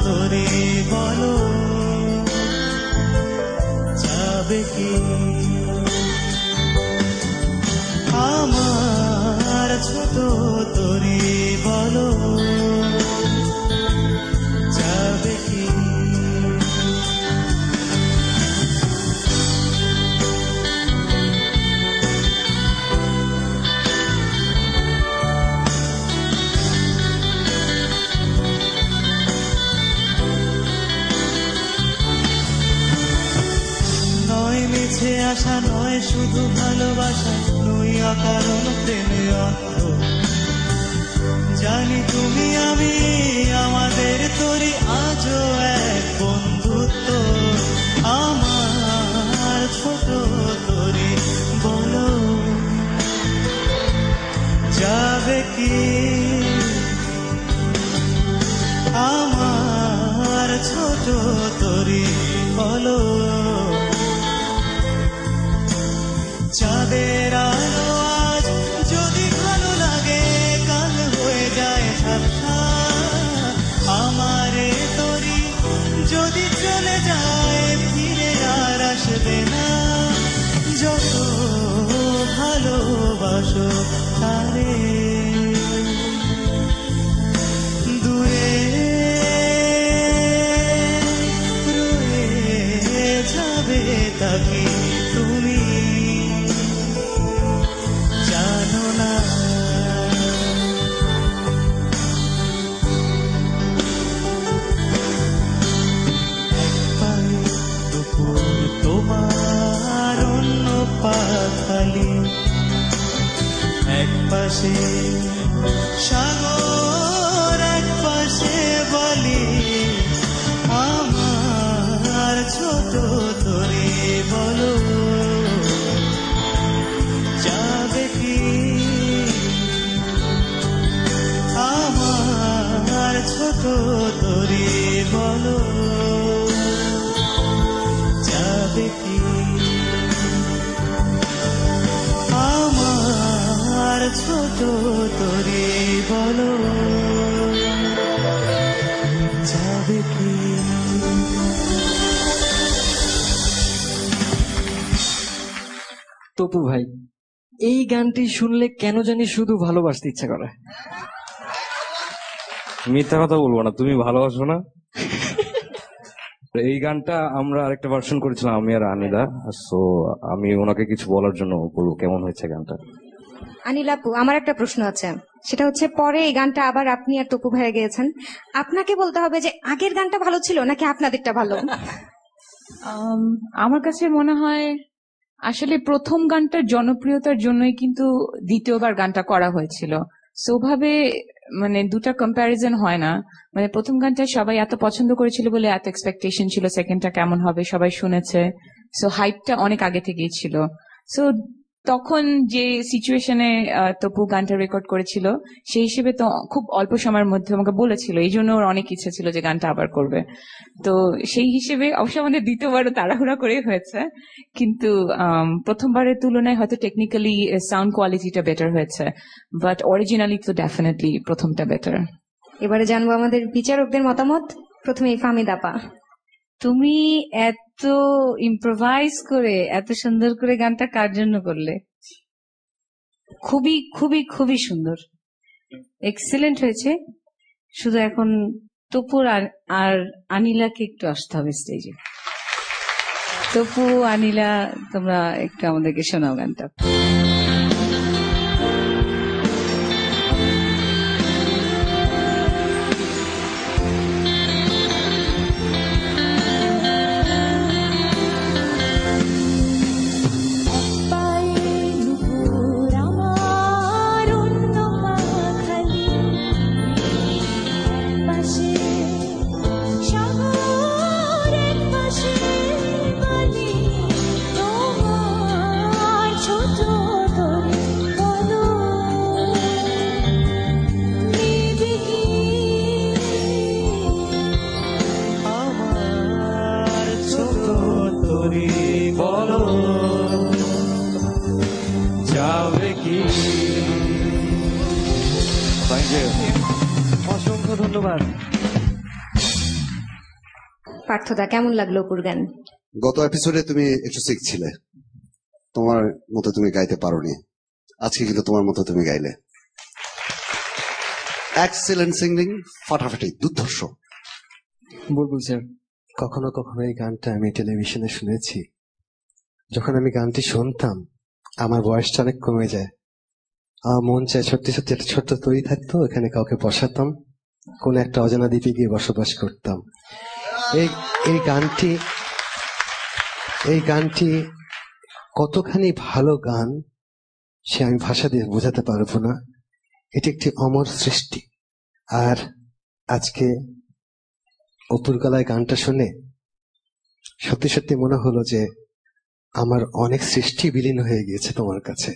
তরি বলো যাবে কি আমার ছোট তরি বলো যাবে কি মিছে আশা নয় শুধু ভালোবাসা নই অকারণ প্রেমে অন্ধ জানি তুমি আমি আমাদের তরি আজও এক বন্ধুত্ব আমার ছোট তরি বলো যাবে কি আমার ছোট তরি বলো চাঁদের আলো আজ যদি ভালো লাগে কাল হয়ে যায় ঝাপসা আমারে তরি যদি চলে যায় ফিরে আর আসবে না যত ভালোবাসো তারে দূরে রয়ে যাবে তাকে তুমি তোমার অন্য পাখালি এক পাশে সাগর এক পাশে বলি আমার ছোট তরি বলো যাবে কি আমার ছোট তরি বলো যাবে কি আমার ছোট তরি বলো যাবে কি তপু ভাই, এই গানটি শুনলে কেন জানি শুধু ভালোবাসতে ইচ্ছা করে। মিথ্যা কথা বলবো না, তুমি ভালোবাসো না? এই গানটা আমরা আরেকটা ভার্সন করেছিলাম আমি আর আনিলা, সো আমি ওনাকে কিছু বলার জন্য বলবো কেমন হয়েছে গানটা। আনিল আপু, আমার একটা প্রশ্ন আছে, সেটা হচ্ছে পরে এই গানটা আবার আপনি আর তপু ভাইয়া গেয়েছেন, আপনাকে বলতে হবে যে আগের গানটা ভালো ছিল নাকি আপনাদেরটা ভালো? আমার কাছে মনে হয় আসলে প্রথম গানটার জনপ্রিয়তার জন্যই কিন্তু দ্বিতীয়বার গানটা করা হয়েছিল, সোভাবে মানে দুটা কম্প্যারিজন হয় না। মানে প্রথম গানটা সবাই এত পছন্দ করেছিল বলে এত এক্সপেকটেশন ছিল সেকেন্ডটা কেমন হবে, সবাই শুনেছে, সো হাইপটা অনেক আগে থেকেই ছিল। সো তখন যে সিচুয়েশনে তপু গানটা রেকর্ড করেছিল সেই হিসেবে তো খুব অল্প সময়ের মধ্যে আমাকে বলেছিল, এই জন্য ওর অনেক ইচ্ছা ছিল যে গানটা আবার করবে। তো সেই হিসেবে অবশ্য আমাদের দ্বিতীয়বারও তাড়াহুড়া করে হয়েছে, কিন্তু প্রথমবারের তুলনায় হয়তো টেকনিক্যালি সাউন্ড কোয়ালিটিটা বেটার হয়েছে, বাট অরিজিনালি তো ডেফিনেটলি প্রথমটা বেটার। এবারে জানবো আমাদের বিচারকদের মতামত। প্রথমে ফাহমিদ আপা, তুমি এত ইম্প্রোভাইজ করে এত সুন্দর করে গানটা কার জন্য করলে? খুবই খুবই খুবই সুন্দর, এক্সিলেন্ট হয়েছে। শুধু এখন তপুর আর আনিলাকে একটু আসতে হবে স্টেজে। তপু, আনিলা, তোমরা একটু আমাদেরকে শোনাও গানটা। অসংখ্য ধন্যবাদ। পার্থদা, কেমন লাগলো অপুর গান? গত এপিসোডে তুমি একটু সিক ছিলে, তোমার মতো তুমি গাইতে পারোনি। আজকে কিন্তু তোমার মতো তুমি গাইলে। এক্সেলেন্ট সিঙ্গিং, ফাটাফাটি, দুর্ধর্ষ। বুলবুল স্যার, কখনো কখনো এই গানটা আমি টেলিভিশনে শুনেছি। যখন আমি গানটি শুনতাম আমার বয়সটা অনেক কমে যায়। আমার মন চায় সত্যি সত্যি একটা ছোট্ট তৈরি থাকতো, এখানে কাউকে বসাতাম, কোন একটা অজানা দ্বীপে গিয়ে বসবাস করতাম। এই এই গানটি এই গানটি কতখানি ভালো গান সে আমি ভাষা দিয়ে বোঝাতে পারবো না। এটি একটি অমর সৃষ্টি। আর আজকে অপুর গলায় গানটা শুনে সত্যি সত্যি মনে হলো যে আমার অনেক সৃষ্টি বিলীন হয়ে গিয়েছে তোমার কাছে।